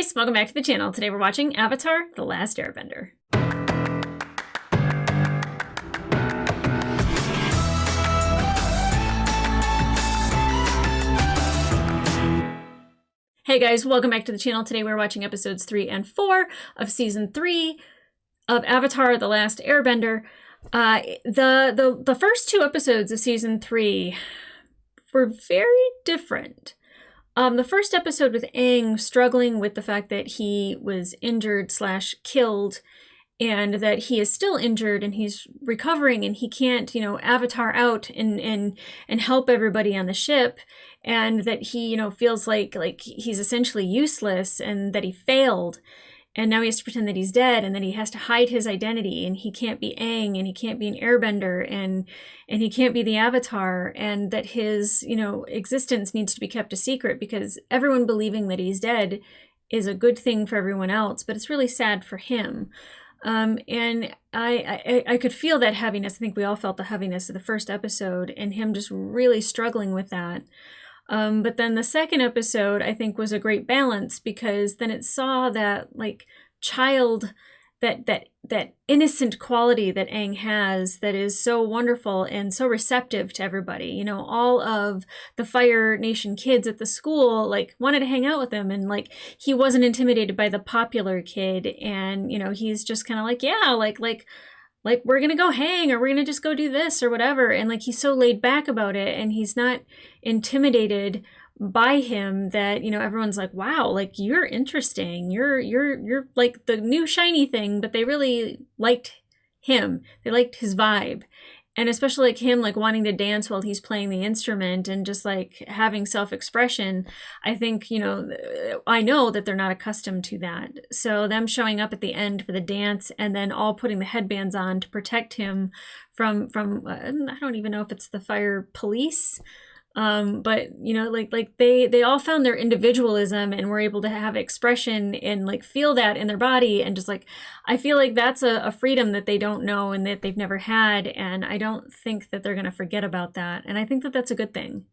guys, welcome back to the channel. Today we're watching Avatar: The Last Airbender. Hey guys, welcome back to the channel. Today we're watching episodes 3 and 4 of season 3 of Avatar: The Last Airbender. The first two episodes of season 3 were very different. The first episode with Aang struggling with the fact that he was injured / killed, and that he is still injured and he's recovering and he can't, avatar out and help everybody on the ship, and that he, feels like he's essentially useless and that he failed. And now he has to pretend that he's dead, and that he has to hide his identity, and he can't be Aang, and he can't be an airbender, and he can't be the Avatar, and that his, existence needs to be kept a secret because everyone believing that he's dead is a good thing for everyone else, but it's really sad for him. And I could feel that heaviness. I think we all felt the heaviness of the first episode and him just really struggling with that. But then the second episode, I think, was a great balance, because then it saw that child, that innocent quality that Aang has that is so wonderful and so receptive to everybody. All of the Fire Nation kids at the school wanted to hang out with him, and he wasn't intimidated by the popular kid, and he's just kind of yeah, we're gonna go hang, or we're gonna just go do this or whatever, and he's so laid back about it, and he's not intimidated by him, that everyone's wow, you're interesting, you're the new shiny thing. But they really liked him, they liked his vibe, and especially him wanting to dance while he's playing the instrument and just having self-expression. I think I know that they're not accustomed to that, so them showing up at the end for the dance and then all putting the headbands on to protect him from I don't even know if it's the fire police. But they all found their individualism and were able to have expression and feel that in their body, and just I feel that's a freedom that they don't know and that they've never had, and I don't think that they're going to forget about that, and I think that that's a good thing.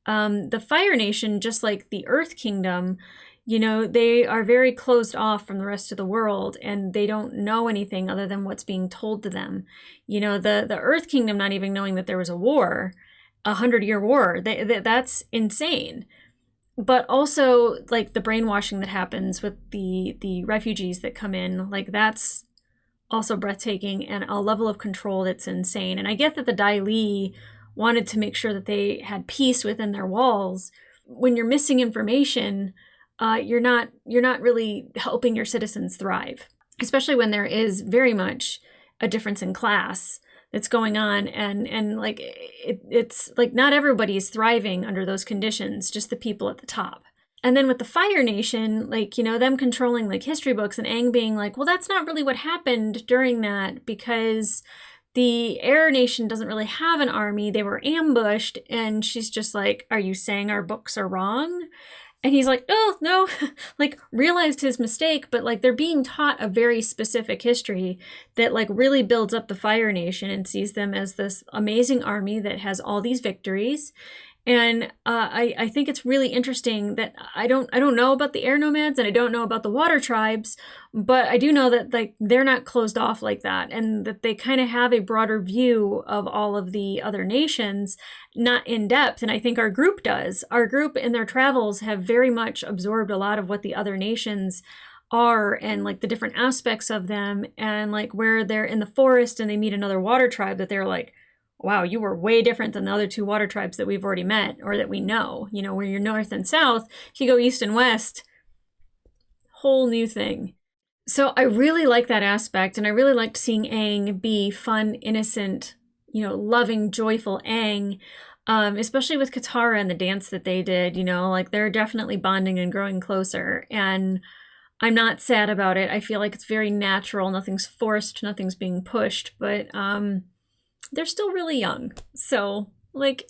The Fire Nation, just like the Earth Kingdom, they are very closed off from the rest of the world, and they don't know anything other than what's being told to them. The Earth Kingdom not even knowing that there was a war, 100-year war, that's insane. But also the brainwashing that happens with the refugees that come in, that's also breathtaking, and a level of control that's insane. And I get that the Dai Li wanted to make sure that they had peace within their walls. When you're missing information, you're not really helping your citizens thrive, especially when there is very much a difference in class that's going on, and it's not everybody is thriving under those conditions, just the people at the top. And then with the Fire Nation, them controlling history books, and Aang being well, that's not really what happened during that, because the Air Nation doesn't really have an army, they were ambushed. And she's just are you saying our books are wrong? And he's oh, no, realized his mistake, but they're being taught a very specific history that really builds up the Fire Nation and sees them as this amazing army that has all these victories. And I think it's really interesting that I don't know about the air nomads, and I don't know about the water tribes, but I do know that they're not closed off like that, and that they kind of have a broader view of all of the other nations, not in depth. And I think our group does. Our group in their travels have very much absorbed a lot of what the other nations are, and the different aspects of them, and where they're in the forest and they meet another water tribe that they're wow, you were way different than the other two water tribes that we've already met, or that we know. Where you're north and south, if you go east and west, whole new thing. So I really like that aspect, and I really liked seeing Aang be fun, innocent, loving, joyful Aang, especially with Katara and the dance that they did. They're definitely bonding and growing closer, and I'm not sad about it. I feel it's very natural. Nothing's forced, nothing's being pushed, but they're still really young. So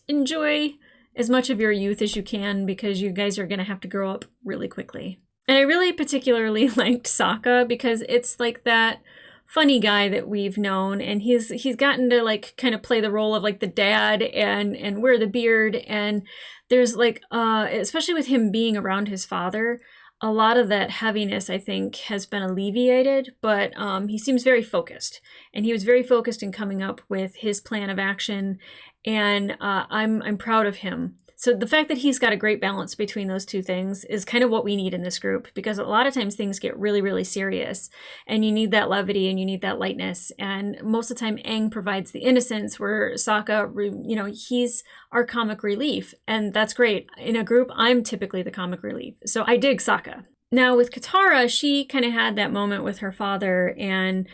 enjoy as much of your youth as you can, because you guys are going to have to grow up really quickly. And I really particularly liked Sokka, because it's that funny guy that we've known, and he's gotten to kind of play the role of the dad and wear the beard, and there's especially with him being around his father, a lot of that heaviness, I think, has been alleviated, but he seems very focused. And he was very focused in coming up with his plan of action, and I'm proud of him. So the fact that he's got a great balance between those two things is kind of what we need in this group, because a lot of times things get really, really serious, and you need that levity and you need that lightness. And most of the time, Aang provides the innocence, where Sokka, he's our comic relief, and that's great. In a group, I'm typically the comic relief, so I dig Sokka. Now with Katara, she kind of had that moment with her father, and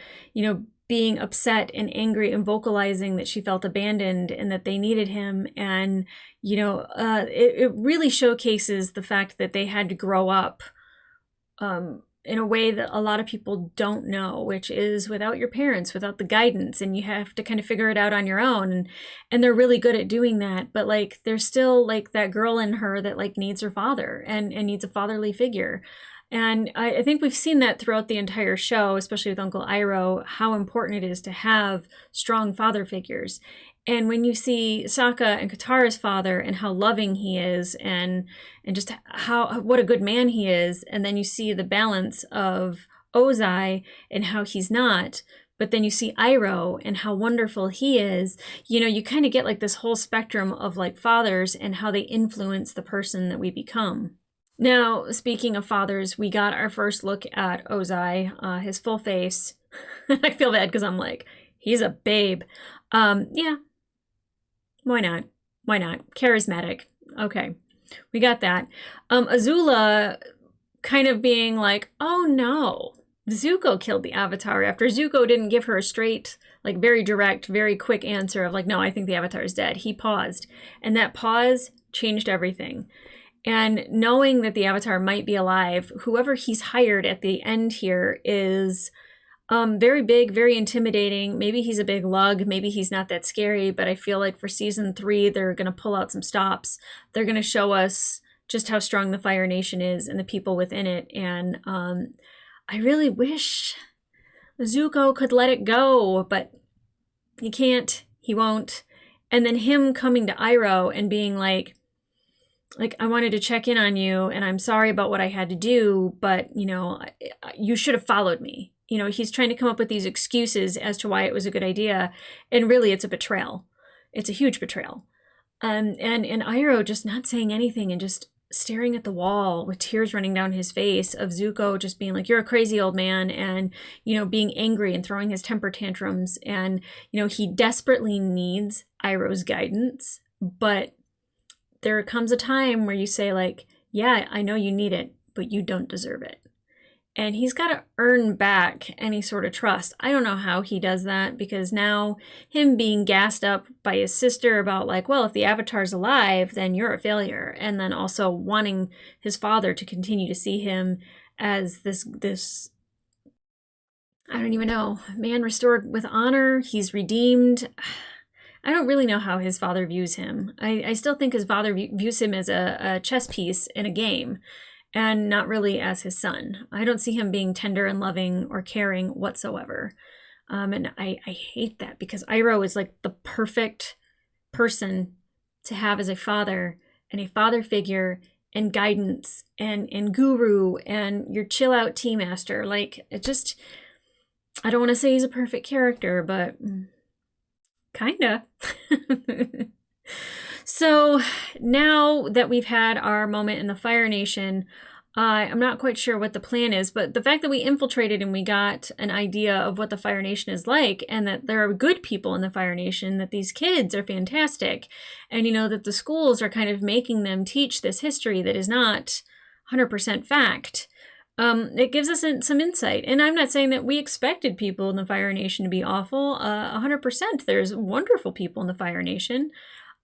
being upset and angry and vocalizing that she felt abandoned and that they needed him. And, it really showcases the fact that they had to grow up in a way that a lot of people don't know, which is without your parents, without the guidance, and you have to kind of figure it out on your own. And they're really good at doing that. But like, there's still like that girl in her that like needs her father and needs a fatherly figure. And I think we've seen that throughout the entire show, especially with Uncle Iroh, how important it is to have strong father figures. And when you see Sokka and Katara's father and how loving he is, and just what a good man he is, and then you see the balance of Ozai and how he's not, but then you see Iroh and how wonderful he is, you kind of get like this whole spectrum of like fathers and how they influence the person that we become. Now, speaking of fathers, we got our first look at Ozai, his full face. I feel bad because I'm like, he's a babe. Yeah, why not? Why not? Charismatic. Okay, we got that. Azula kind of being like, oh no, Zuko killed the Avatar, after Zuko didn't give her a straight, like very direct, very quick answer of like, no, I think the Avatar is dead. He paused, and that pause changed everything. And knowing that the Avatar might be alive, whoever he's hired at the end here is very big, very intimidating. Maybe he's a big lug. Maybe he's not that scary. But I feel like for season 3, they're going to pull out some stops. They're going to show us just how strong the Fire Nation is and the people within it. And I really wish Zuko could let it go, but he can't. He won't. And then him coming to Iroh and being like, I wanted to check in on you, and I'm sorry about what I had to do, but, you should have followed me. He's trying to come up with these excuses as to why it was a good idea, and really it's a betrayal. It's a huge betrayal. And Iroh just not saying anything and just staring at the wall with tears running down his face, of Zuko just being like, you're a crazy old man, and, being angry and throwing his temper tantrums. And, he desperately needs Iroh's guidance, but there comes a time where you say like, yeah, I know you need it, but you don't deserve it. And he's got to earn back any sort of trust. I don't know how he does that, because now him being gassed up by his sister about like, well, if the Avatar's alive, then you're a failure. And then also wanting his father to continue to see him as this I don't even know, man restored with honor. He's redeemed. I don't really know how his father views him. I still think his father views him as a chess piece in a game, and not really as his son. I don't see him being tender and loving or caring whatsoever. And I hate that, because Iroh is like the perfect person to have as a father, and a father figure, and guidance, and guru, and your chill out tea master. Like, it just, I don't want to say he's a perfect character, but kinda. So now that we've had our moment in the Fire Nation, I'm not quite sure what the plan is, but the fact that we infiltrated and we got an idea of what the Fire Nation is like, and that there are good people in the Fire Nation, that these kids are fantastic, and that the schools are kind of making them teach this history that is not 100% fact. It gives us some insight. And I'm not saying that we expected people in the Fire Nation to be awful. 100%. There's wonderful people in the Fire Nation.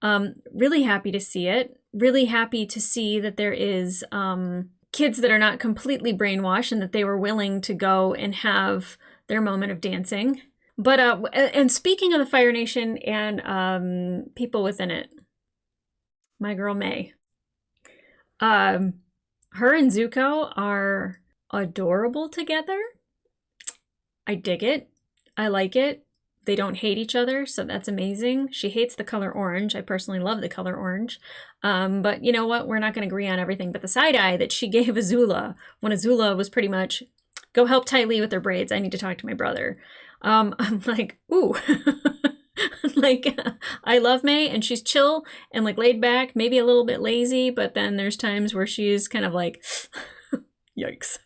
Really happy to see it. Really happy to see that there is kids that are not completely brainwashed, and that they were willing to go and have their moment of dancing. But and speaking of the Fire Nation and people within it, my girl May. Her and Zuko are adorable together. I dig it. I like it. they don't hate each other, so that's amazing. She hates the color orange. I personally love the color orange. But you know what? We're not going to agree on everything. But the side eye that she gave Azula, when Azula was pretty much, go help Ty Lee with her braids. I need to talk to my brother. I'm like, ooh. Like, I love May, and she's chill and like laid back, maybe a little bit lazy, but then there's times where she's kind of like, yikes.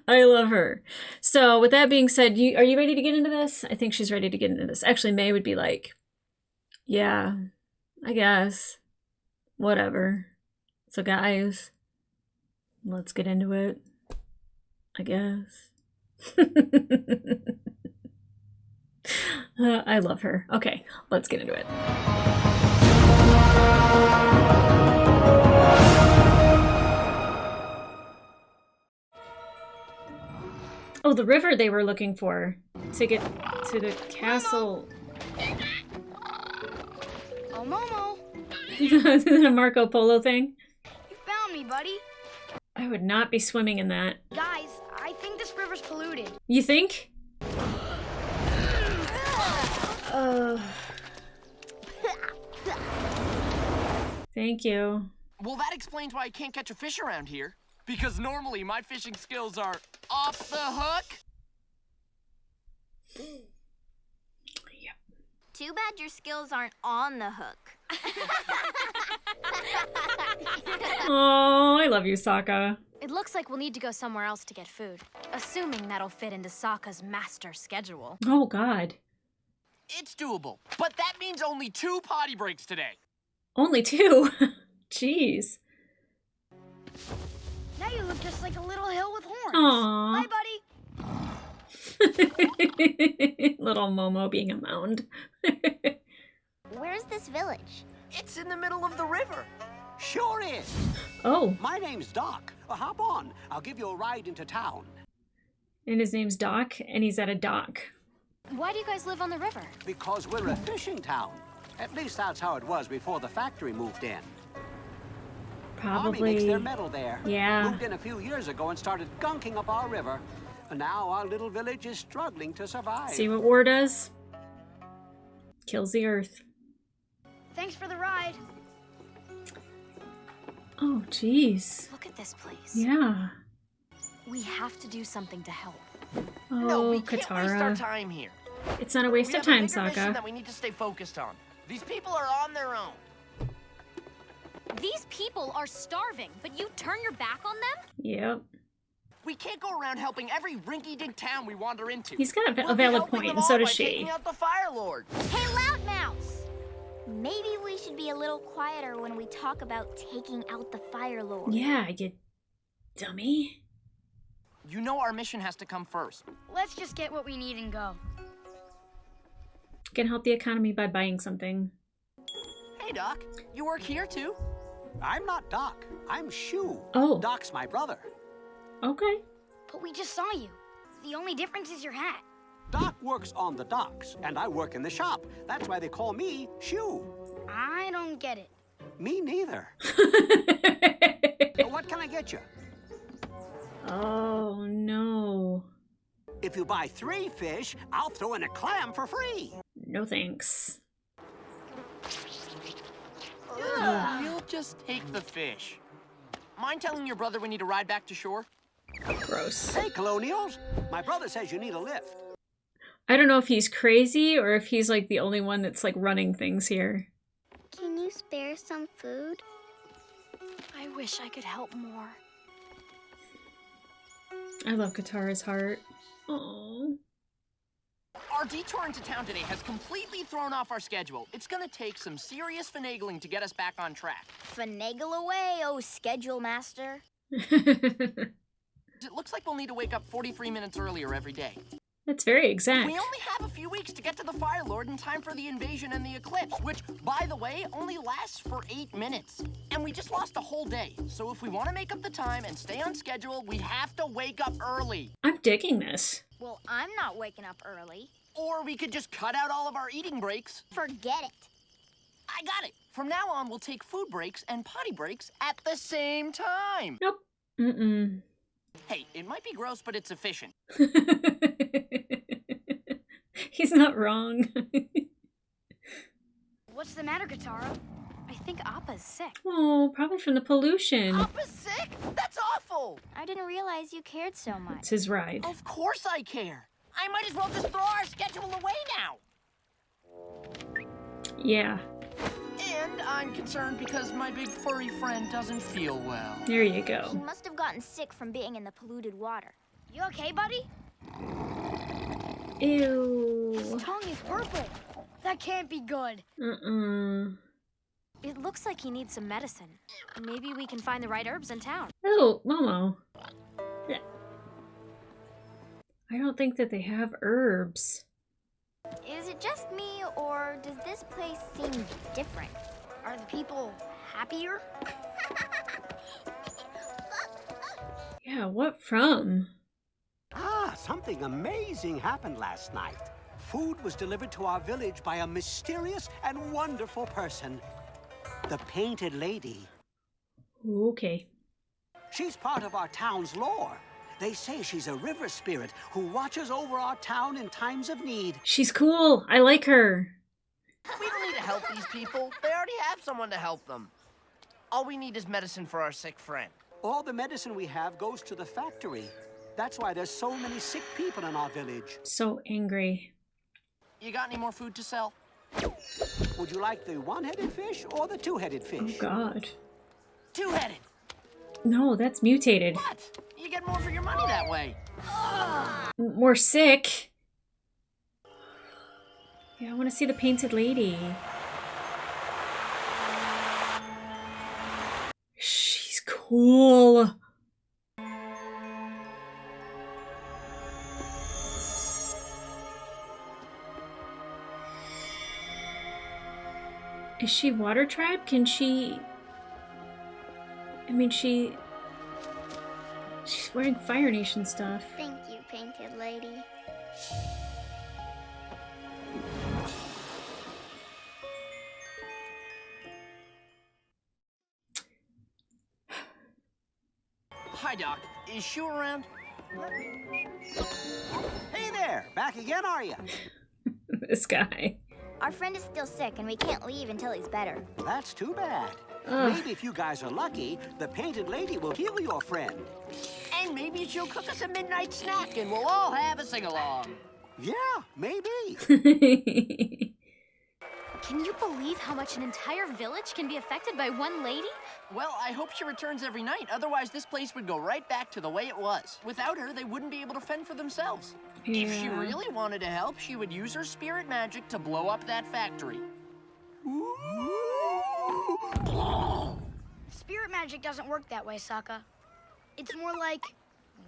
I love her. So with that being said, are you ready to get into this? I think she's ready to get into this. Actually, May would be like, yeah, I guess. Whatever. So guys, let's get into it. I guess. I love her. Okay, let's get into it. Oh, the river they were looking for to get to the castle. Oh, Momo. Isn't it a Marco Polo thing? You found me, buddy. I would not be swimming in that. Guys, I think this river's polluted. You think? Thank you. Well, that explains why I can't catch a fish around here. Because normally my fishing skills are off the hook. Yep. Too bad your skills aren't on the hook. Oh, I love you, Sokka. It looks like we'll need to go somewhere else to get food, assuming that'll fit into Sokka's master schedule. Oh, God. It's doable, but that means only 2 potty breaks today. Only 2? Jeez. Now you look just like a little hill with horns. Aww. Bye, buddy. Little Momo being a mound. Where's this village? It's in the middle of the river. Sure is. Oh, My name's Doc. Hop on. I'll give you a ride into town. and his name's Doc, and he's at a dock. Why do you guys live on the river? Because we're a fishing town. At least that's how it was before the factory moved in. Army makes their Probably. metal there. Yeah. Moved in a few years ago and started gunking up our river. And now our little village is struggling to survive. See what war does? Kills the earth. Thanks for the ride. Oh, jeez. Look at this place. Yeah. We have to do something to help. No, Oh, we can't waste our Katara. time here. It's not a waste We of have a time, bigger mission Sokka. that we need to stay focused on. These people are on their own. These people are starving, but you turn your back on them? Yep. We can't go around helping every rinky-dink town we wander into. He's got a We'll be valid helping point, them and so all does by she. taking out the Fire Lord. Hey, Loudmouth! Maybe we should be a little quieter when we talk about taking out the Fire Lord. Yeah, you dummy. You know our mission has to come first. Let's just get what we need and go. Can help the economy by buying something. Hey, Doc. You work here, too? I'm not Doc. I'm Shu. Oh. Doc's my brother. Okay. But we just saw you. The only difference is your hat. Doc works on the docks, and I work in the shop. That's why they call me Shu. I don't get it. Me neither. So what can I get you? Oh, no. If you buy 3 fish, I'll throw in a clam for free. No thanks. We'll just take the fish. Mind telling your brother we need to ride back to shore? Gross. Hey, Colonials. My brother says you need a lift. I don't know if he's crazy or if he's like the only one that's like running things here. Can you spare some food? I wish I could help more. I love Katara's heart. Oh. Our detour into town today has completely thrown off our schedule. It's gonna take some serious finagling to get us back on track. Finagle away, oh schedule master. It looks like we'll need to wake up 43 minutes earlier every day. That's very exact. We only have a few weeks to get to the Fire Lord in time for the invasion and the eclipse, which, by the way, only lasts for 8 minutes. And we just lost a whole day. So if we want to make up the time and stay on schedule, we have to wake up early. I'm digging this. Well, I'm not waking up early. Or we could just cut out all of our eating breaks. Forget it. I got it. From now on, we'll take food breaks and potty breaks at the same time. Nope. Mm-mm. Hey, it might be gross, but it's efficient. He's not wrong. What's the matter, Katara? I think Appa's sick. Oh, probably from the pollution. Appa's sick? That's awful! I didn't realize you cared so much. It's his ride. Of course I care. I might as well just throw our schedule away now. Yeah, And I'm concerned because my big furry friend doesn't feel well. there you He go. must have gotten sick from being in the polluted water. You okay, buddy? Ew. Tongue is purple. That can't be good. It looks like he needs some medicine. Maybe we can find the right herbs in town. Oh, Momo. I don't think that they have herbs. Is it just me, or does this place seem different? Are the people happier? Yeah, what from? Ah, something amazing happened last night. Food was delivered to our village by a mysterious and wonderful person. The Painted Lady. Okay. She's part of our town's lore. They say she's a river spirit who watches over our town in times of need. She's cool. I like her. We don't need to help these people. They already have someone to help them. All we need is medicine for our sick friend. All the medicine we have goes to the factory. That's why there's so many sick people in our village. So angry. You got any more food to sell? Would you like the one-headed fish or the two-headed Oh, fish? God. Two-headed. No, that's mutated. What? You get more for your money that way. More sick. Yeah, I want to see the Painted Lady. She's cool. Is she Water Tribe? Can she... I mean, she's wearing Fire Nation stuff. Thank you, Painted Lady. Hi, Doc. Is Shu around? Hey there, back again, are you? This guy. Our friend is still sick, and we can't leave until he's better. That's too bad. Ugh. Maybe if you guys are lucky, the Painted Lady will heal your friend. And maybe she'll cook us a midnight snack and we'll all have a sing-along. Yeah, maybe. Can you believe how much an entire village can be affected by one lady? Well, I hope she returns every night. Otherwise, this place would go right back to the way it was. Without her, they wouldn't be able to fend for themselves. If she Yeah. really wanted to help, she would use her spirit magic to blow up that factory. Spirit magic doesn't work that way, Sokka. It's more like...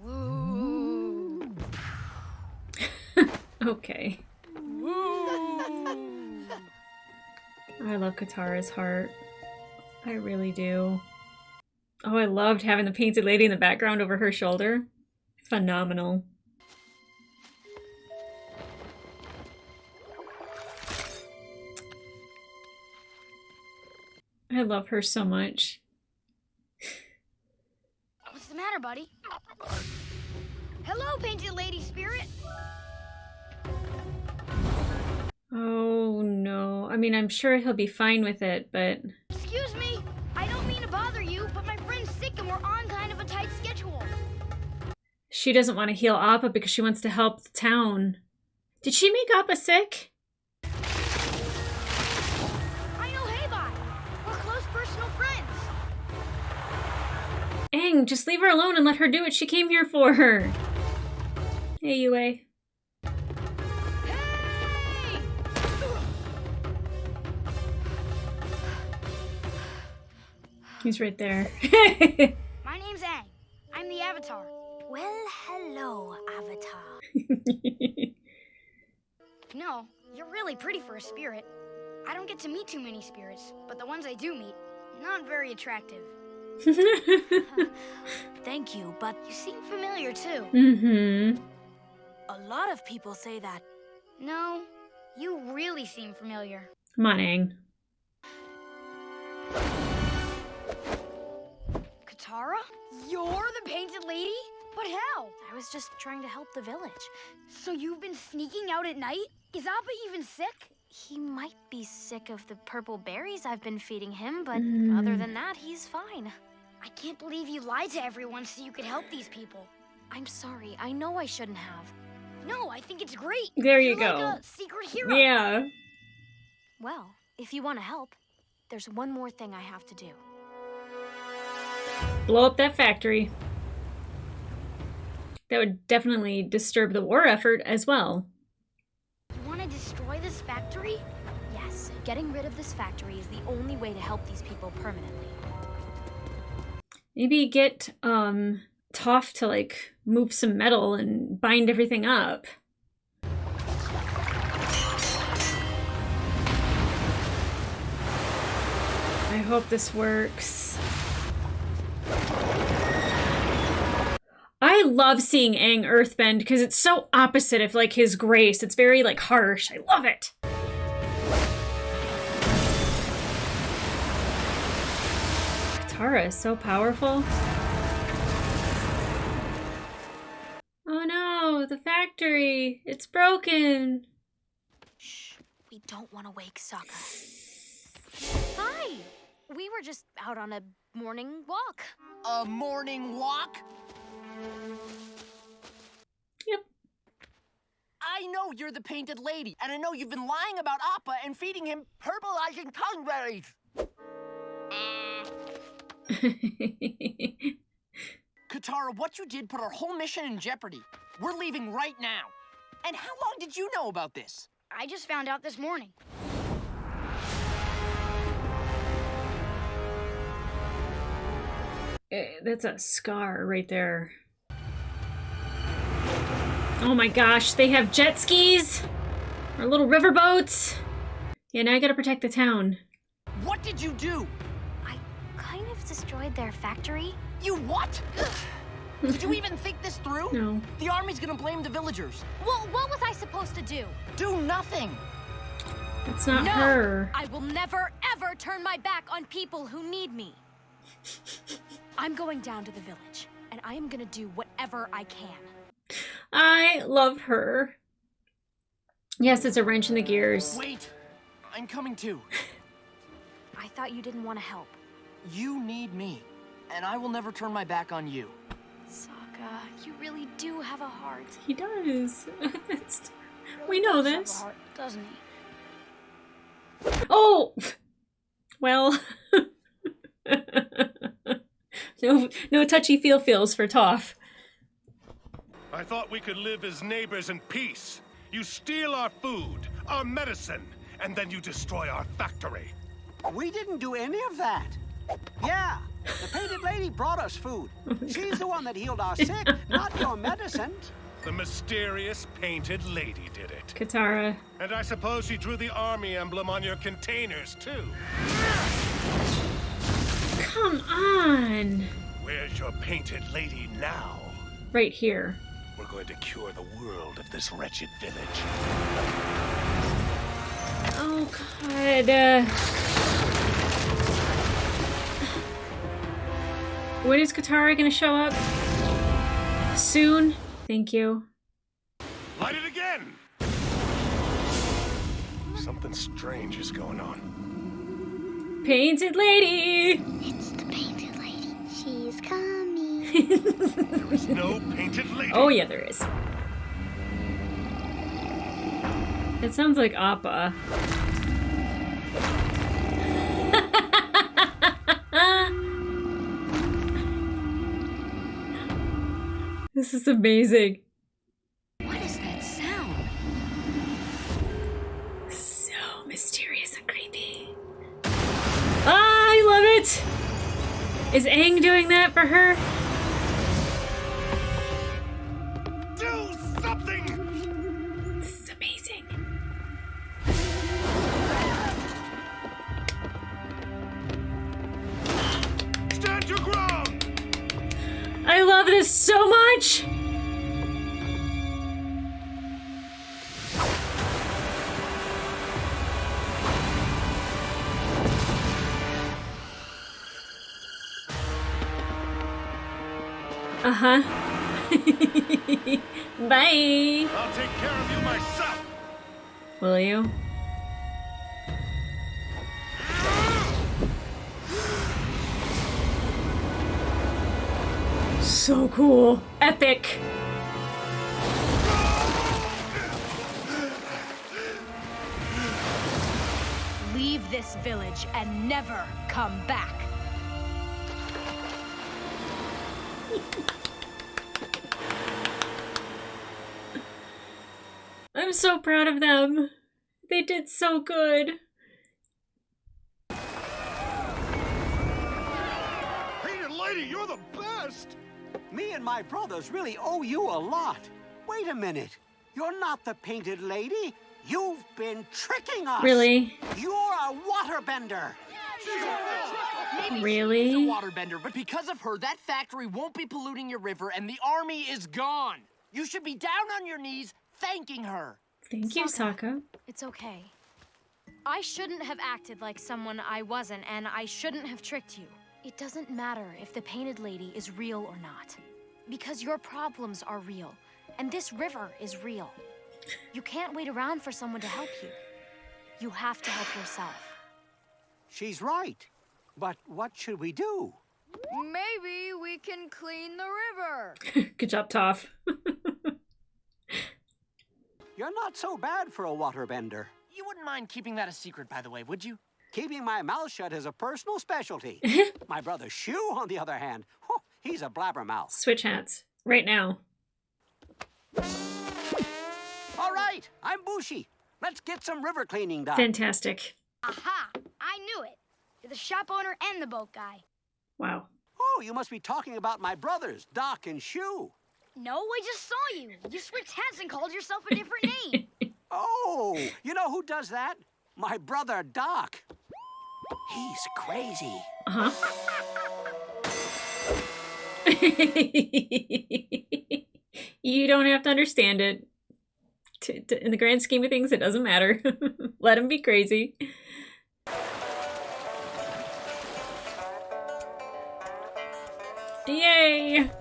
woo. Okay. I love Katara's heart. I really do. Oh, I loved having the Painted Lady in the background over her shoulder. Phenomenal. I love her so much. What's the matter, buddy? Hello, Painted Lady Spirit. Oh no. I mean, I'm sure he'll be fine with it, but... Excuse me. I don't mean to bother you, but my friend's sick and we're on kind of a tight schedule. She doesn't want to heal Appa because she wants to help the town. Did she make Appa sick? I know Heibai. We're close personal friends. Aang, just leave her alone and let her do what she came here for. Hey, Yue. Hey! He's right there. My name's Aang. I'm the Avatar. Well, hello, Avatar. No, you're really pretty for a spirit. I don't get to meet too many spirits, but the ones I do meet, not very attractive. Thank you, but You seem familiar too. Mm-hmm. a lot of people say that. No, you really seem familiar. Come on, Aang. Katara? You're the Painted Lady? But how? I was just trying to help the village. So you've been sneaking out at night? Is Appa even sick? He might be sick of the purple berries I've been feeding him, but other than that, he's fine. I can't believe you lied to everyone so you could help these people. I'm sorry. I know I shouldn't have. No, I think it's great. There you You're go. like a secret hero. Yeah. Well, if you want to help, there's one more thing I have to do. Blow up that factory. That would definitely disturb the war effort as well. You want to destroy this factory? Yes, getting rid of this factory is the only way to help these people permanently. Maybe get Toph to like move some metal and bind everything up. I hope this works. I love seeing Aang earthbend because it's so opposite of like his grace. It's very like harsh. I love it. Katara is so powerful. Oh no, the factory. It's broken. Shh, we don't want to wake Sokka. Hi! We were just out on a morning walk. A morning walk? Yep. I know you're the painted lady, and I know you've been lying about Appa and feeding him purple-izing tongue berries. Katara, what you did put our whole mission in jeopardy. We're leaving right now. And how long did you know about this? I just found out this morning. That's a scar right there. Oh my gosh, they have jet skis? Or little river boats? Yeah, now I gotta protect the town. What did you do? I kind of destroyed their factory. You what? Did you even think this through? No. The army's gonna blame the villagers. Well, what was I supposed to do? Do nothing. That's not No! her. I will never, ever turn my back on people who need me. I'm going down to the village, and I am gonna do whatever I can. I love her. Yes, it's a wrench in the gears. Wait, I'm coming too. I thought you didn't want to help. You need me, and I will never turn my back on you. Sokka, you really do have a heart. He does. We know this. Heart, doesn't he? Oh! Well. No touchy-feels for Toph. I thought we could live as neighbors in peace. You steal our food, our medicine, and then you destroy our factory. We didn't do any of that. Yeah, the painted lady brought us food. She's the one that healed our sick, not your medicine. The mysterious painted lady did it. Katara. And I suppose she drew the army emblem on your containers, too. Come on. Where's your painted lady now? Right here. We're going to cure the world of this wretched village. Oh, God. When is Katara gonna show up? Soon? Thank you. Light it again! Something strange is going on. Painted lady! It's the painted lady. She's coming. There is no painted lady. Oh, yeah, there is. It sounds like Appa. This is amazing. What is that sound? So mysterious and creepy. Ah, I love it! Is Aang doing that for her? Do something! This is amazing. Stand your ground! I love this so much! Uh-huh. Bye! I'll take care of you myself! Will you? So cool. Epic. Leave this village and never come back. I'm so proud of them. They did so good. Painted Lady, you're the best! Me and my brothers really owe you a lot. Wait a minute. You're not the Painted Lady. You've been tricking us. Really? You're a waterbender. Maybe Really? she's a waterbender, but because of her, that factory won't be polluting your river and the army is gone. You should be down on your knees thanking her. Thank you, Sokka. It's okay. I shouldn't have acted like someone I wasn't, and I shouldn't have tricked you. It doesn't matter if the Painted Lady is real or not, because your problems are real, and this river is real. You can't wait around for someone to help you. You have to help yourself. She's right. But what should we do? Maybe we can clean the river. Good job, Toph. You're not so bad for a waterbender. You wouldn't mind keeping that a secret, by the way, would you? Keeping my mouth shut is a personal specialty. My brother Shu, on the other hand, he's a blabbermouth. Switch hats. Right now. All right, I'm Bushi. Let's get some river cleaning done. Fantastic. Aha! I knew it. You're the shop owner and the boat guy. Wow. Oh, you must be talking about my brothers, Doc and Shu. No, I just saw you. You switched hats and called yourself a different name. Oh, you know who does that? My brother Doc. He's crazy. Uh-huh. You don't have to understand it. In the grand scheme of things, it doesn't matter. Let him be crazy. Yay!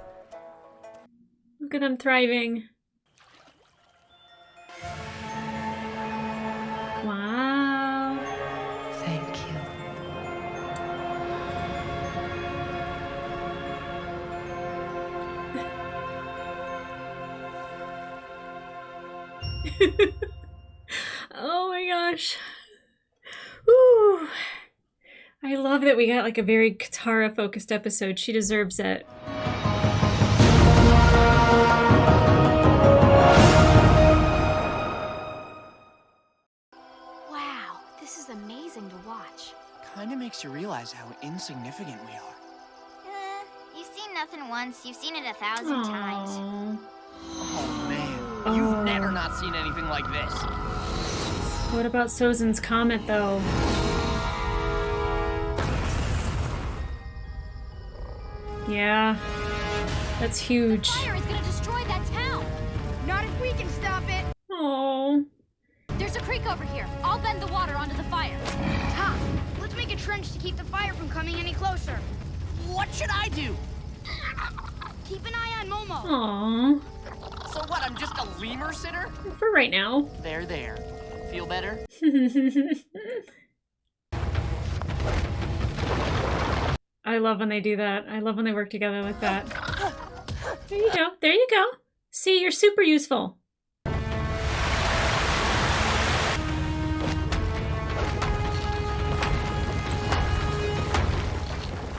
Look at them thriving. Wow. Thank you. Oh my gosh. Woo. I love that we got like a very Katara focused episode. She deserves it. Wow, this is amazing to watch. Kinda makes you realize how insignificant we are. You've seen nothing once, you've seen it 1,000 times. Aww. Oh man, you've never not seen anything like this. What about Sozin's comet though? Yeah, that's huge. Fire is gonna destroy that town. Not if we can stop it. Oh. There's a creek over here. I'll bend the water onto the fire. Ha! Let's make a trench to keep the fire from coming any closer. What should I do? Keep an eye on Momo. Aww. So what, I'm just a lemur sitter? For right now. There. Feel better? I love when they do that. I love when they work together like that. There you go. There you go. See, you're super useful.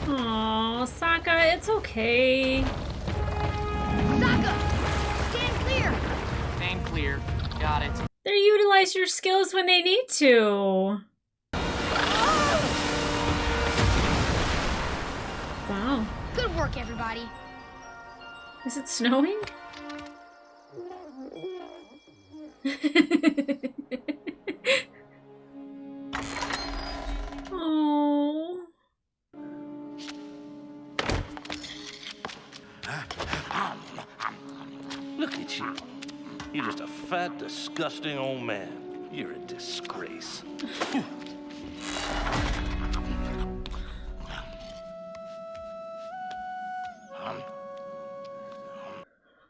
Aw, Sokka, it's okay. Sokka! Stand clear! Stand clear. Got it. They utilize your skills when they need to. Wow. Good work, everybody. Is it snowing? Oh. Look at you. You're just a fat, disgusting old man. You're a disgrace.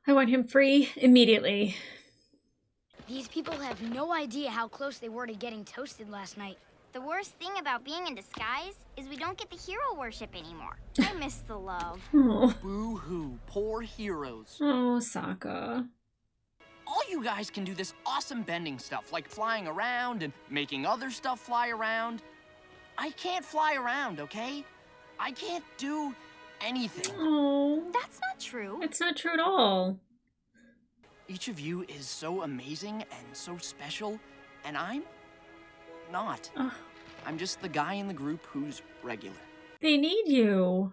I want him free immediately. These people have no idea how close they were to getting toasted last night. The worst thing about being in disguise is we don't get the hero worship anymore. I miss the love. Oh, Boo-hoo, poor heroes. oh, Sokka. All you guys can do this awesome bending stuff, like flying around and making other stuff fly around. I can't fly around, okay? I can't do anything. Oh, That's not true. it's not true at all. Each of you is so amazing and so special, and I'm not. Ugh. I'm just the guy in the group who's regular. They need you.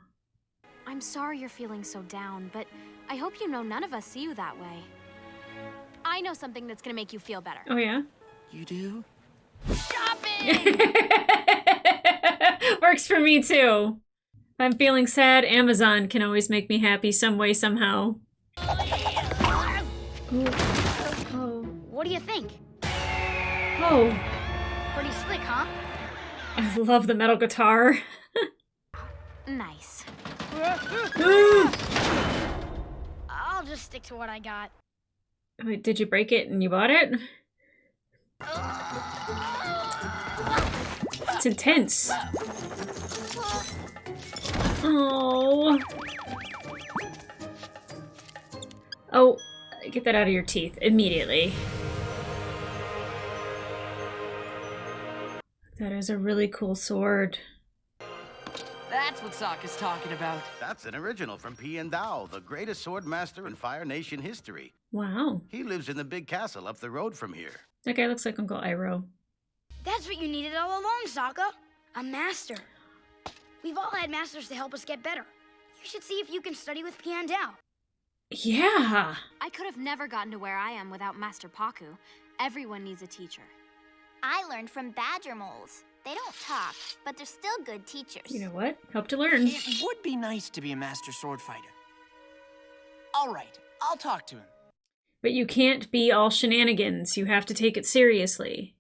I'm sorry you're feeling so down, but I hope you know none of us see you that way. I know something that's gonna make you feel better. Oh, yeah? You do? Works for me, too. If I'm feeling sad, Amazon can always make me happy some way, somehow. Ooh. Oh. What do you think? Oh. Pretty slick, huh? I love the metal guitar. Nice. I'll just stick to what I got. Wait, did you break it and you bought it? It's intense. Oh. Oh, get that out of your teeth immediately. That is a really cool sword. That's what Sokka's talking about. That's an original from P and Thou, the greatest sword master in Fire Nation history. Wow. He lives in the big castle up the road from here. That guy looks like Uncle Iroh. That's what you needed all along, Sokka. A master. We've all had masters to help us get better. You should see if you can study with Piandao. Yeah. I could have never gotten to where I am without Master Paku. Everyone needs a teacher. I learned from badger moles. They don't talk, but they're still good teachers. You know what? Help to learn. It would be nice to be a master sword fighter. All right, I'll talk to him. But you can't be all shenanigans. You have to take it seriously.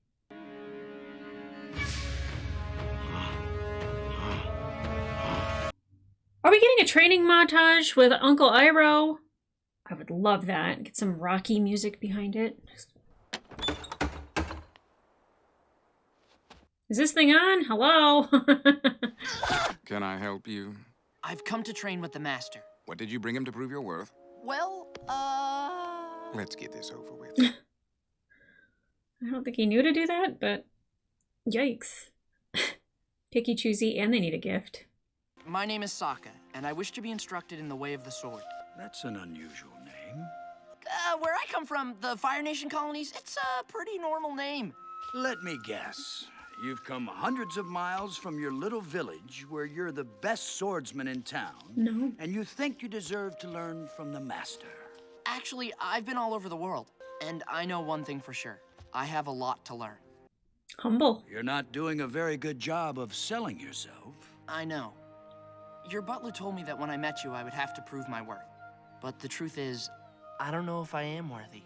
Are we getting a training montage with Uncle Iroh? I would love that. Get some rocky music behind it. Is this thing on? Hello? Can I help you? I've come to train with the master. What did you bring him to prove your worth? Well, Let's get this over with. I don't think he knew to do that, but yikes. Picky, choosy, and they need a gift. My name is Sokka, and I wish to be instructed in the way of the sword. That's an unusual name. Where I come from, the Fire Nation colonies, it's a pretty normal name. Let me guess. You've come hundreds of miles from your little village where you're the best swordsman in town. No. And you think you deserve to learn from the master. Actually, I've been all over the world, and I know one thing for sure. I have a lot to learn. Humble. You're not doing a very good job of selling yourself. I know. Your butler told me that when I met you, I would have to prove my worth. But the truth is, I don't know if I am worthy.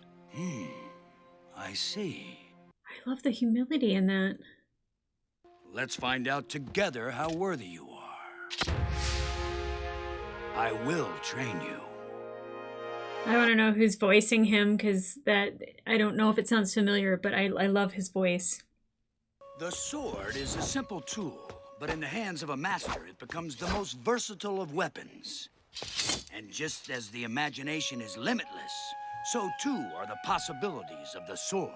I see. I love the humility in that. Let's find out together how worthy you are. I will train you. I want to know who's voicing him, because that, I don't know if it sounds familiar, but I love his voice. The sword is a simple tool, but in the hands of a master, it becomes the most versatile of weapons. And just as the imagination is limitless, so too are the possibilities of the sword.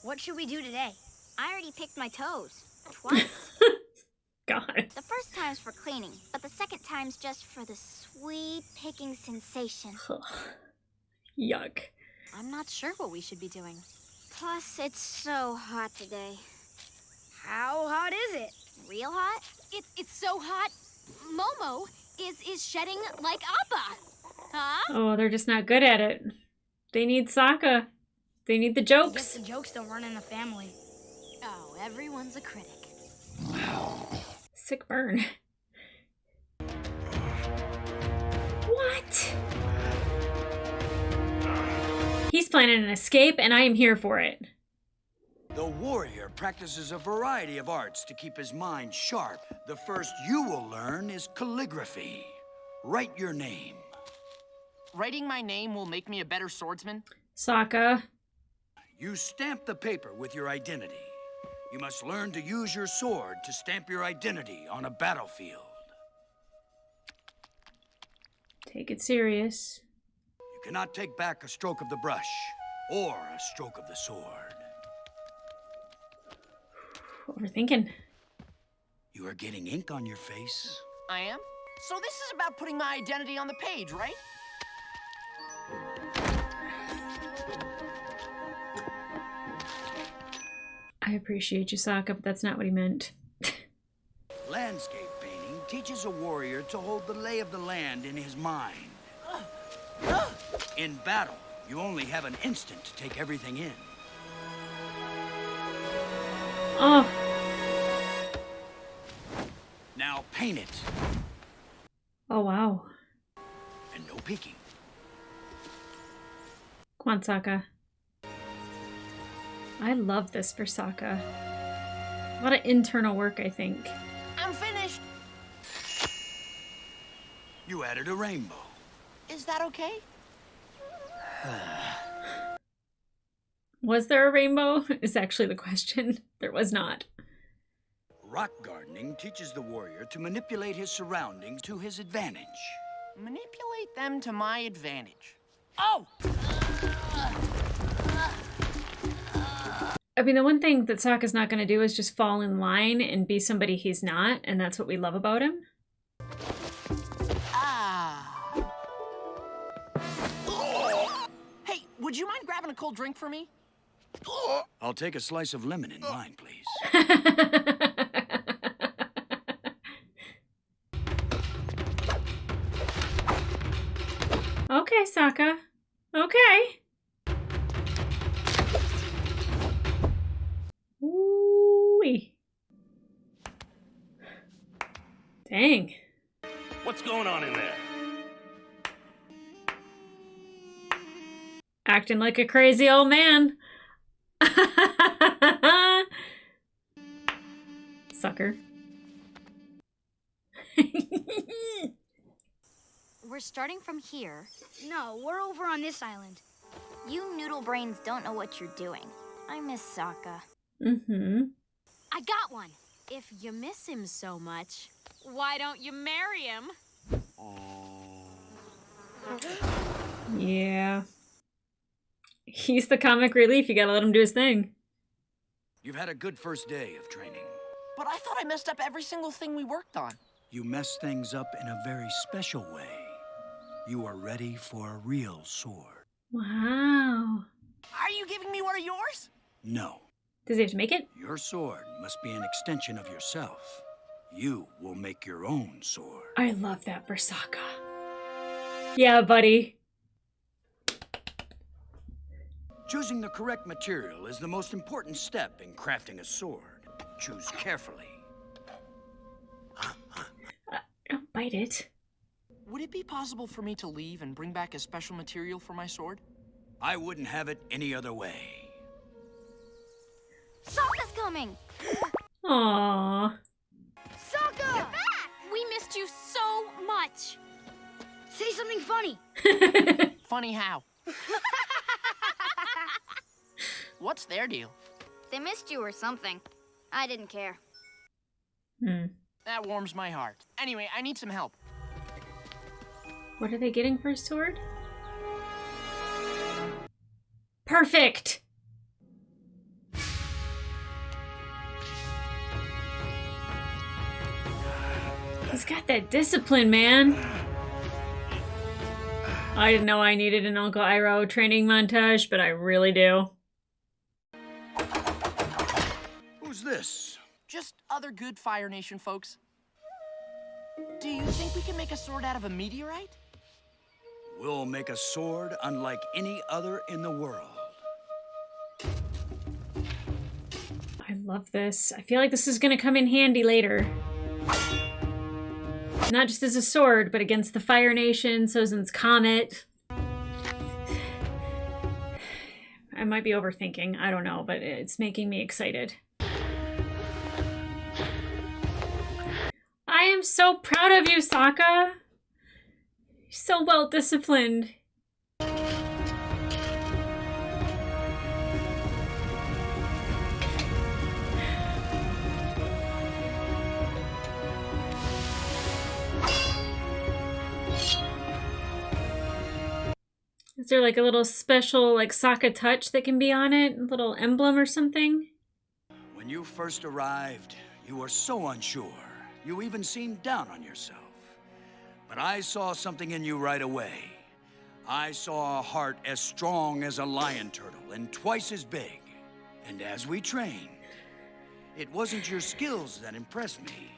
What should we do today? I already picked my toes. Twice. God. The first time's for cleaning, but the second time's just for the sweet picking sensation. Yuck. I'm not sure what we should be doing. Plus, it's so hot today. How hot is it? Real hot? It's so hot. Momo is shedding like Appa. Huh? Oh, they're just not good at it. They need Sokka. They need the I guess jokes. the jokes don't run in the family. Oh, everyone's a critic. Sick burn. What? He's planning an escape, and I am here for it. The warrior practices a variety of arts to keep his mind sharp. The first you will learn is calligraphy. Write your name. Writing my name will make me a better swordsman? Sokka. You stamp the paper with your identity. You must learn to use your sword to stamp your identity on a battlefield. Take it serious. You cannot take back a stroke of the brush or a stroke of the sword. Overthinking. You are getting ink on your face. I am? So this is about putting my identity on the page, right? I appreciate you, Sokka, but that's not what he meant. Landscape painting teaches a warrior to hold the lay of the land in his mind. In battle, you only have an instant to take everything in. Oh. Now paint it. Oh, wow. And no peeking. Come on, Sokka. I love this for Sokka. A lot of internal work, I think. I'm finished. You added a rainbow. Is that okay? Was there a rainbow? Is actually the question. There was not. Rock gardening teaches the warrior to manipulate his surroundings to his advantage. Manipulate them to my advantage. Oh! I mean, the one thing that Sokka's not going to do is just fall in line and be somebody he's not, and that's what we love about him. Hey, would you mind grabbing a cold drink for me? I'll take a slice of lemon in mine, please. Okay, Sokka. Okay. Ooh-wee. Dang. What's going on in there? Acting like a crazy old man. Sucker. We're starting from here. No, we're over on this island. You noodle brains don't know what you're doing. I miss Sokka. Mm-hmm. I got one. If you miss him so much, why don't you marry him? Yeah. He's the comic relief. You gotta let him do his thing. You've had a good first day of training. But I thought I messed up every single thing we worked on. You mess things up in a very special way. You are ready for a real sword. Wow. Are you giving me one of yours? No. Does he have to make it? Your sword must be an extension of yourself. You will make your own sword. I love that for Sokka. Yeah, buddy. Choosing the correct material is the most important step in crafting a sword. Choose carefully. Don't bite it. Would it be possible for me to leave and bring back a special material for my sword? I wouldn't have it any other way. Sokka's coming! Aww. Sokka! You're back! We missed you so much. Say something funny. Funny how? What's their deal? They missed you or something. I didn't care. That warms my heart. Anyway, I need some help. What are they getting for a sword? Perfect! He's got that discipline, man. I didn't know I needed an Uncle Iroh training montage, but I really do. Who's this? Just other good Fire Nation folks. Do you think we can make a sword out of a meteorite? We'll make a sword unlike any other in the world. I love this. I feel like this is going to come in handy later. Not just as a sword, but against the Fire Nation, Sozin's Comet. I might be overthinking. I don't know, but it's making me excited. I am so proud of you, Sokka. You're so well disciplined. Is there like a little special like Sokka touch that can be on it? A little emblem or something? When you first arrived, you were so unsure. You even seemed down on yourself. But I saw something in you right away. I saw a heart as strong as a lion turtle and twice as big. And as we trained, it wasn't your skills that impressed me.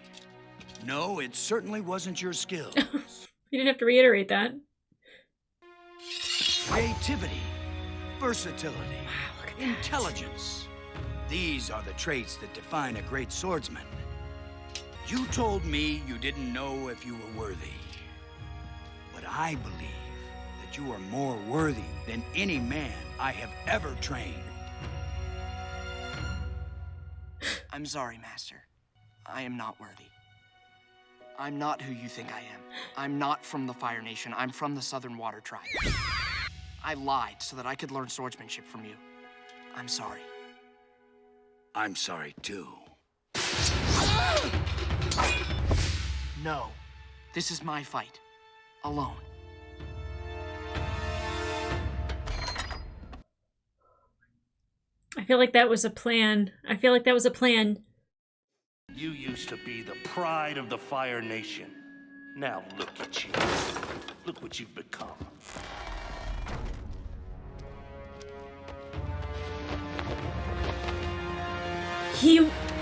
No, it certainly wasn't your skills. You didn't have to reiterate that. Creativity, versatility, intelligence. These are the traits that define a great swordsman. You told me you didn't know if you were worthy. But I believe that you are more worthy than any man I have ever trained. I'm sorry, Master. I am not worthy. I'm not who you think I am. I'm not from the Fire Nation. I'm from the Southern Water Tribe. I lied so that I could learn swordsmanship from you. I'm sorry. I'm sorry, too. No. This is my fight. Alone. I feel like that was a plan. I feel like that was a plan. You used to be the pride of the Fire Nation. Now look at you. Look what you've become.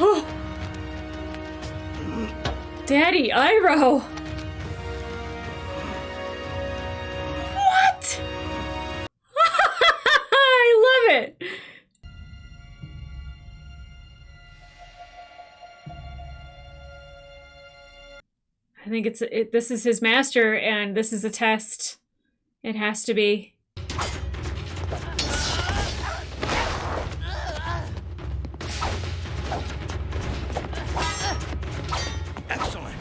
Oh! Daddy, Iroh! What? I love it! I think this is his master, and this is a test. It has to be. Excellent.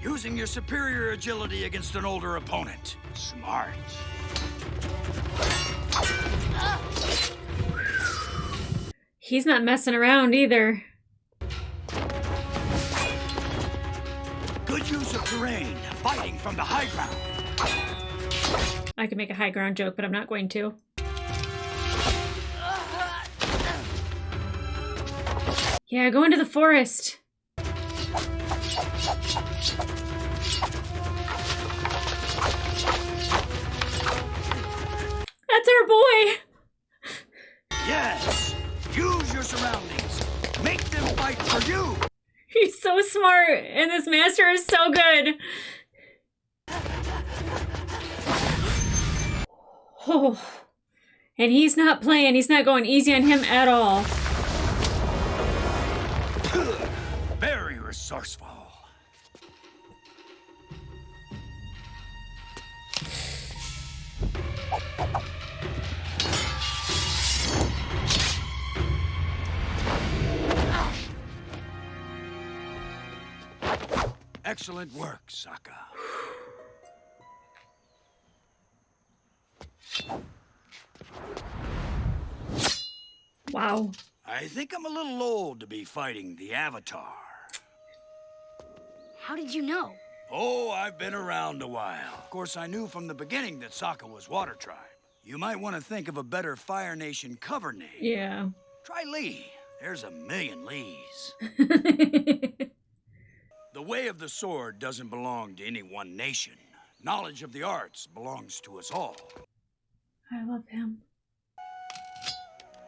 Using your superior agility against an older opponent. Smart. He's not messing around either. Good use of terrain, fighting from the high ground. I could make a high ground joke, but I'm not going to. Yeah, go into the forest. That's our boy. Yes, use your surroundings. Make them fight for you. He's so smart, and this master is so good. Oh, and he's not playing. He's not going easy on him at all. Very resourceful. Excellent work, Sokka. Wow. I think I'm a little old to be fighting the Avatar. How did you know? Oh, I've been around a while. Of course, I knew from the beginning that Sokka was Water Tribe. You might want to think of a better Fire Nation cover name. Yeah. Try Lee. There's a million Lees. The way of the sword doesn't belong to any one nation. Knowledge of the arts belongs to us all. I love him.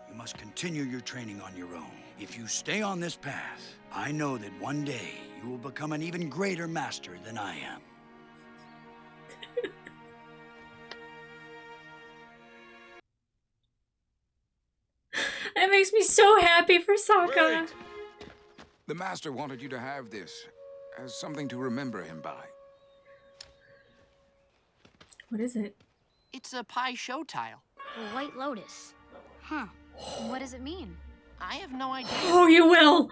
You must continue your training on your own. If you stay on this path, I know that one day you will become an even greater master than I am. That makes me so happy for Sokka. Wait. The master wanted you to have this as something to remember him by. What is it? It's a pie show tile. A white lotus. Huh. What does it mean? I have no idea. Oh, you will.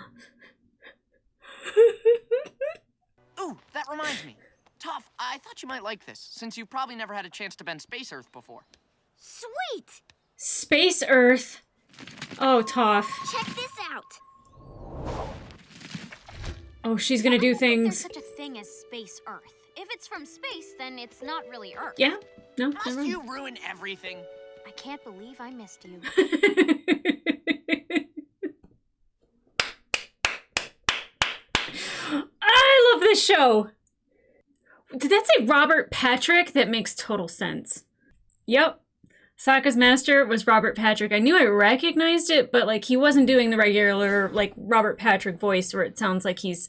Ooh, that reminds me. Toph, I thought you might like this, since you've probably never had a chance to bend Space Earth before. Sweet! Space Earth. Oh, Toph. Check this out. Oh, she's gonna do There's things. such a thing as Space Earth. If it's from space, then it's not really Earth. Yeah, No, Must never. you ruin everything? I can't believe I missed you. I love this show. Did that say Robert Patrick? That makes total sense. Yep. Sokka's master was Robert Patrick. I knew I recognized it, but like he wasn't doing the regular like Robert Patrick voice where it sounds like he's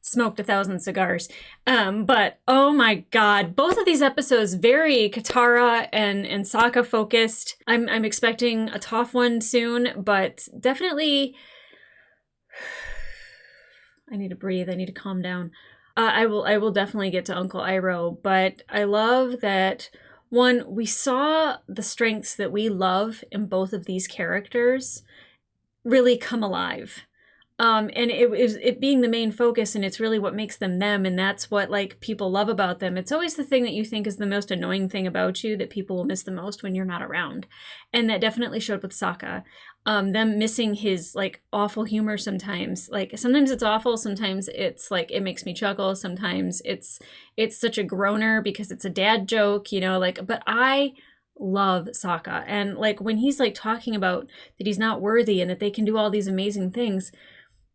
smoked 1,000 cigars. But oh my god, both of these episodes very Katara and Sokka focused. I'm expecting a Toph one soon, but definitely I need to breathe. I need to calm down. I will definitely get to Uncle Iroh, but I love that one, we saw the strengths that we love in both of these characters really come alive. And it being the main focus, and it's really what makes them them, and that's what like people love about them. It's always the thing that you think is the most annoying thing about you that people will miss the most when you're not around. And that definitely showed with Sokka. Them missing his like awful humor sometimes. Like sometimes it's awful, sometimes it's like it makes me chuckle, sometimes it's such a groaner because it's a dad joke, you know, like, but I love Sokka. And like when he's like talking about that he's not worthy and that they can do all these amazing things,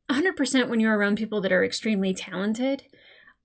100% when you're around people that are extremely talented,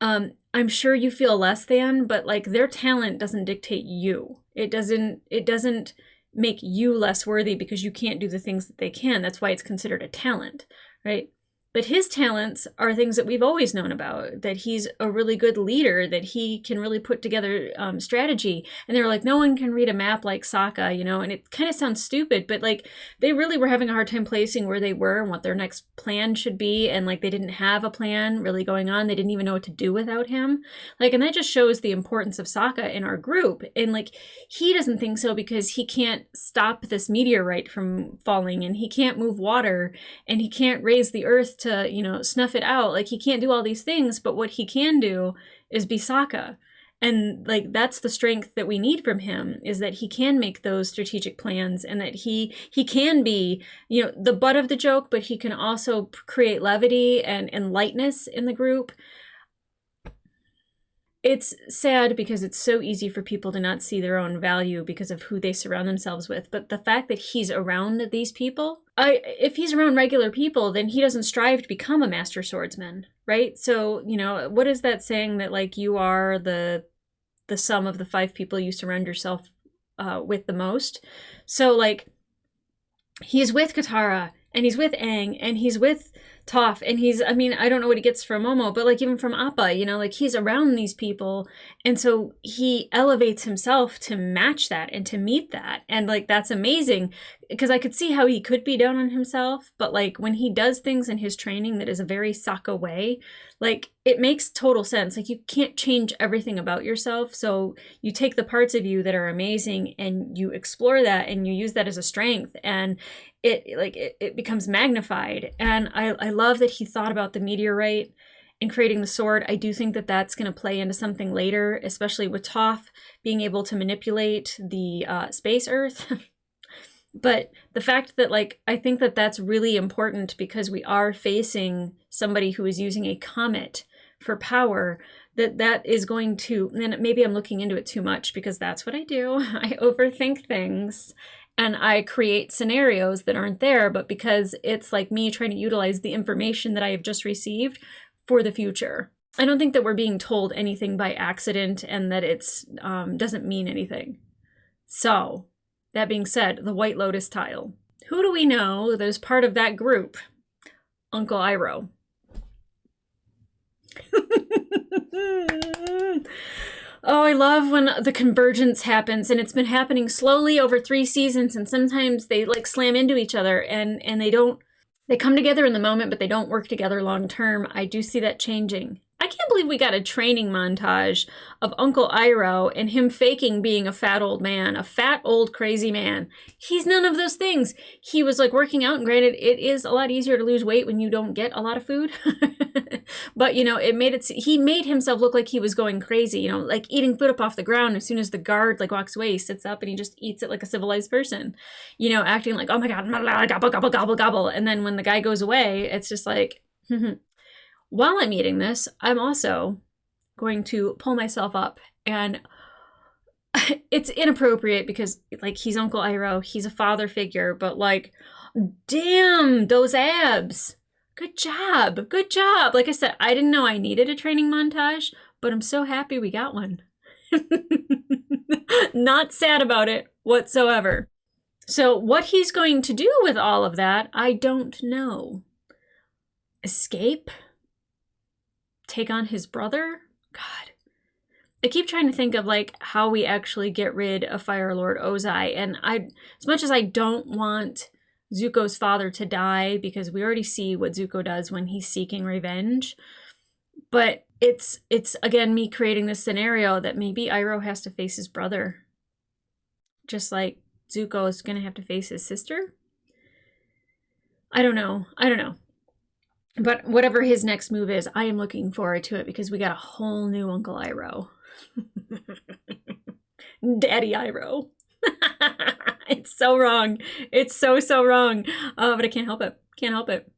I'm sure you feel less than, but like their talent doesn't dictate you. It doesn't make you less worthy because you can't do the things that they can. That's why it's considered a talent, right? But his talents are things that we've always known about, that he's a really good leader, that he can really put together strategy. And they were like, no one can read a map like Sokka, you know, and it kind of sounds stupid, but like they really were having a hard time placing where they were and what their next plan should be. And like they didn't have a plan really going on. They didn't even know what to do without him. Like, and that just shows the importance of Sokka in our group. And like, he doesn't think so because he can't stop this meteorite from falling, and he can't move water, and he can't raise the earth to, you know, snuff it out. Like he can't do all these things, but what he can do is be Sokka. And like that's the strength that we need from him, is that he can make those strategic plans, and that he can be, you know, the butt of the joke, but he can also create levity and lightness in the group. It's sad because it's so easy for people to not see their own value because of who they surround themselves with. But the fact that he's around these people, if he's around regular people, then he doesn't strive to become a master swordsman, right? So, you know, what is that saying that like you are the sum of the 5 people you surround yourself with the most? So like he's with Katara, and he's with Aang, and he's with Toph, and he's, I mean, I don't know what he gets from Momo, but like even from Appa, you know, like he's around these people, and so he elevates himself to match that and to meet that, and like that's amazing, because I could see how he could be down on himself, but like when he does things in his training that is a very Sokka way, like it makes total sense. Like you can't change everything about yourself, so you take the parts of you that are amazing and you explore that and you use that as a strength, and it becomes magnified. And I love that he thought about the meteorite and creating the sword. I do think that that's going to play into something later, especially with Toph being able to manipulate the space Earth. But the fact that like I think that that's really important because we are facing somebody who is using a comet for power, that is going to, and maybe I'm looking into it too much because that's what I do. I overthink things. And I create scenarios that aren't there, but because it's like me trying to utilize the information that I have just received for the future. I don't think that we're being told anything by accident and that it's doesn't mean anything. So, that being said, the White Lotus tile. Who do we know that is part of that group? Uncle Iroh. Oh, I love when the convergence happens, and it's been happening slowly over 3 seasons, and sometimes they like slam into each other and they come together in the moment, but they don't work together long term. I do see that changing. I can't believe we got a training montage of Uncle Iroh and him faking being a fat old man, a fat old crazy man. He's none of those things. He was like working out, and granted, it is a lot easier to lose weight when you don't get a lot of food. But, you know, he made himself look like he was going crazy, you know, like eating food up off the ground. As soon as the guard like walks away, he sits up and he just eats it like a civilized person, you know, acting like, oh my God, gobble, gobble, gobble, gobble. And then when the guy goes away, it's just like, while I'm eating this, I'm also going to pull myself up and it's inappropriate because, like, he's Uncle Iroh, he's a father figure, but, like, damn, those abs. Good job. Good job. Like I said, I didn't know I needed a training montage, but I'm so happy we got one. Not sad about it whatsoever. So what he's going to do with all of that, I don't know. Escape? Take on his brother? God. I keep trying to think of, like, how we actually get rid of Fire Lord Ozai. And as much as I don't want Zuko's father to die, because we already see what Zuko does when he's seeking revenge, but it's again me creating this scenario that maybe Iroh has to face his brother, just like Zuko is going to have to face his sister. I don't know. But whatever his next move is, I am looking forward to it because we got a whole new Uncle Iroh. Daddy Iroh. It's so wrong. It's so wrong. But I can't help it. Can't help it.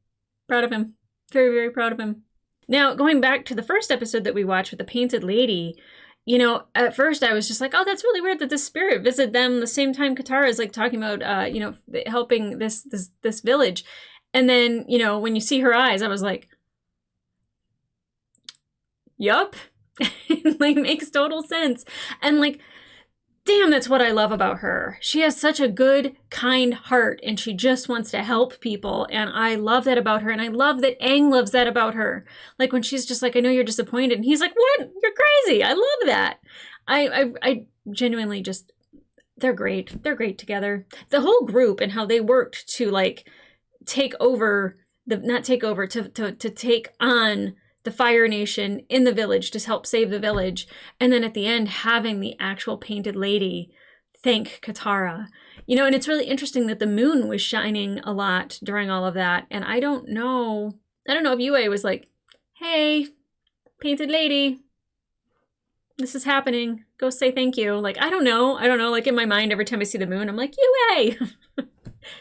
Proud of him. Very, very proud of him. Now, going back to the first episode that we watched with the Painted Lady, you know, at first I was just like, oh, that's really weird that this spirit visited them the same time Katara is, like, talking about, you know, helping this village. And then, you know, when you see her eyes, I was like, yup. Like, makes total sense. And, like, damn, that's what I love about her. She has such a good, kind heart, and she just wants to help people. And I love that about her. And I love that Aang loves that about her. Like, when she's just like, I know you're disappointed. And he's like, what? You're crazy. I love that. I genuinely just, they're great. They're great together. The whole group and how they worked to, like, take over, to take on the Fire Nation in the village to help save the village. And then at the end, having the actual Painted Lady thank Katara. You know, and it's really interesting that the moon was shining a lot during all of that. And I don't know if Yue was like, hey, Painted Lady, this is happening. Go say thank you. Like, I don't know. Like, in my mind, every time I see the moon, I'm like, Yue!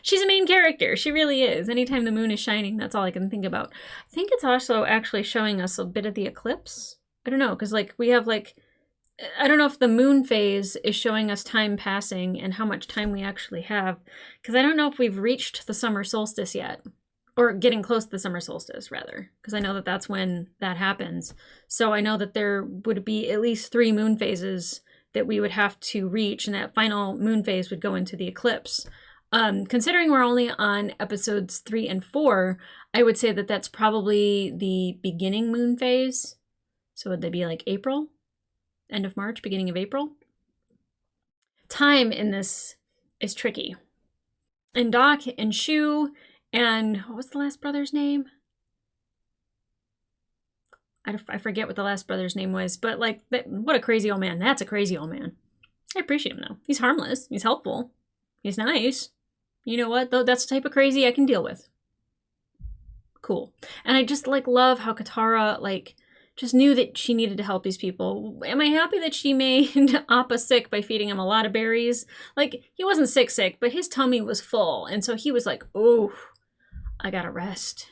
She's a main character. She really is. Anytime the moon is shining, that's all I can think about. I think it's also actually showing us a bit of the eclipse. I don't know, because, like, we have, like, I don't know if the moon phase is showing us time passing and how much time we actually have, because I don't know if we've reached the summer solstice yet, or getting close to the summer solstice, rather, because I know that that's when that happens. So I know that there would be at least 3 moon phases that we would have to reach, and that final moon phase would go into the eclipse. Considering we're only on episodes 3 and 4, I would say that that's probably the beginning moon phase. So would they be like April? End of March, beginning of April? Time in this is tricky. And Doc and Shu and what was the last brother's name? I forget what the last brother's name was, but, like, what a crazy old man. That's a crazy old man. I appreciate him, though. He's harmless. He's helpful. He's nice. You know what, though? That's the type of crazy I can deal with. Cool. And I just, like, love how Katara, like, just knew that she needed to help these people. Am I happy that she made Appa sick by feeding him a lot of berries? Like, he wasn't sick, but his tummy was full. And so he was like, oh, I gotta rest.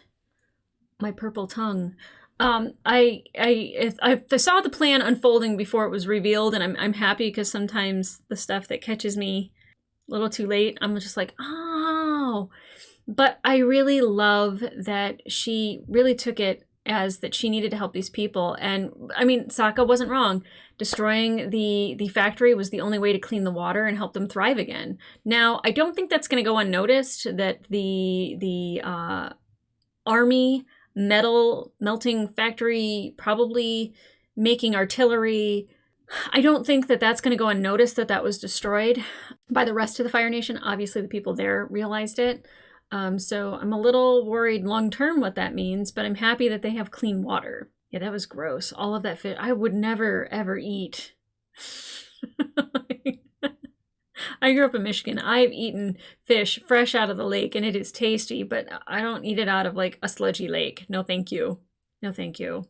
My purple tongue. I saw the plan unfolding before it was revealed, and I'm happy because sometimes the stuff that catches me a little too late, I'm just like, oh. But I really love that she really took it as that she needed to help these people. And I mean, Sokka wasn't wrong. Destroying the factory was the only way to clean the water and help them thrive again. Now, I don't think that's going to go unnoticed that the army metal melting factory, probably making artillery, I don't think that that's going to go unnoticed that that was destroyed by the rest of the Fire Nation. Obviously, the people there realized it. So I'm a little worried long-term what that means, but I'm happy that they have clean water. Yeah, that was gross. All of that fish. I would never, ever eat. I grew up in Michigan. I've eaten fish fresh out of the lake, and it is tasty, but I don't eat it out of, like, a sludgy lake. No, thank you. No, thank you.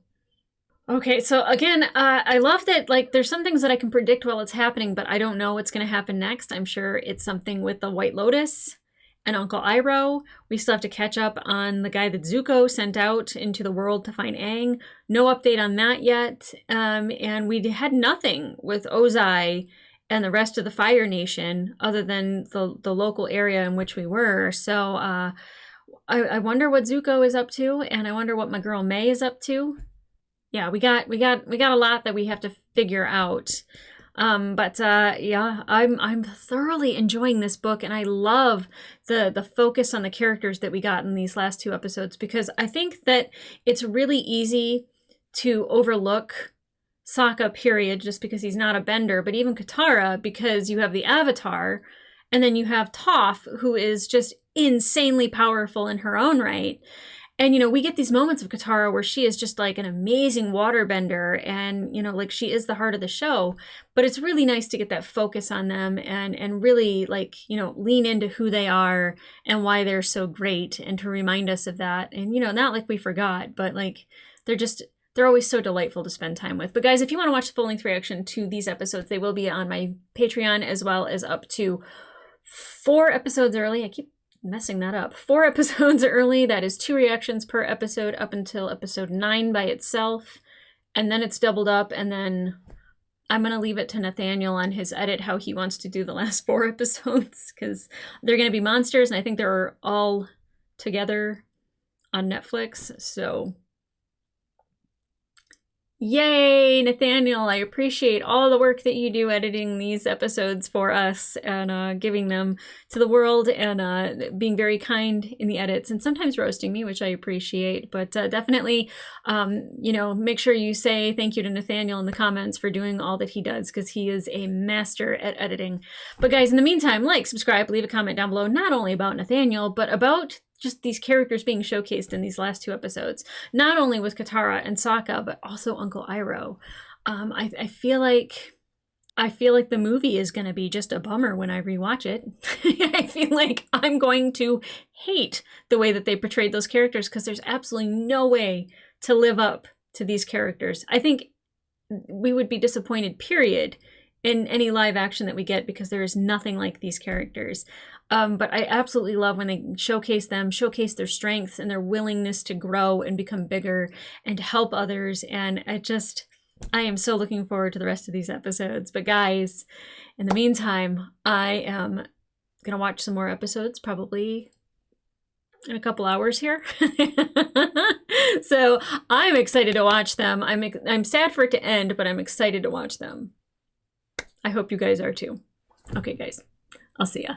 Okay, so again, I love that, like, there's some things that I can predict while it's happening, but I don't know what's going to happen next. I'm sure it's something with the White Lotus and Uncle Iroh. We still have to catch up on the guy that Zuko sent out into the world to find Aang. No update on that yet. And we had nothing with Ozai and the rest of the Fire Nation, other than the local area in which we were. So I wonder what Zuko is up to, and I wonder what my girl May is up to. Yeah, we got a lot that we have to figure out. Yeah, I'm thoroughly enjoying this book, and I love the focus on the characters that we got in these last 2 episodes, because I think that it's really easy to overlook Sokka, period, just because he's not a bender, but even Katara, because you have the Avatar, and then you have Toph, who is just insanely powerful in her own right. And, you know, we get these moments of Katara where she is just like an amazing waterbender, and, you know, like she is the heart of the show. But it's really nice to get that focus on them and really, like, you know, lean into who they are and why they're so great, and to remind us of that. And, you know, not like we forgot, but like they're always so delightful to spend time with. But guys, if you want to watch the full-length reaction to these episodes, they will be on my Patreon, as well as up to 4 episodes early. I keep messing that up. 4 episodes early. That is 2 reactions per episode up until episode 9 by itself. And then it's doubled up. And then I'm going to leave it to Nathanael on his edit how he wants to do the last 4 episodes, because they're going to be monsters. And I think they're all together on Netflix. So yay, Nathanael. I appreciate all the work that you do editing these episodes for us, and giving them to the world, and being very kind in the edits, and sometimes roasting me, which I appreciate. But definitely, you know, make sure you say thank you to Nathanael in the comments for doing all that he does, because he is a master at editing. But guys, in the meantime, like, subscribe, leave a comment down below, not only about Nathanael, but about just these characters being showcased in these last 2 episodes, not only with Katara and Sokka, but also Uncle Iroh. I feel like the movie is going to be just a bummer when I rewatch it. I feel like I'm going to hate the way that they portrayed those characters, because there's absolutely no way to live up to these characters. I think we would be disappointed, period, in any live action that we get, because there is nothing like these characters. But I absolutely love when they showcase them, showcase their strengths and their willingness to grow and become bigger and to help others. And I am so looking forward to the rest of these episodes. But guys, in the meantime, I am going to watch some more episodes, probably in a couple hours here. So I'm excited to watch them. I'm sad for it to end, but I'm excited to watch them. I hope you guys are too. Okay, guys, I'll see ya.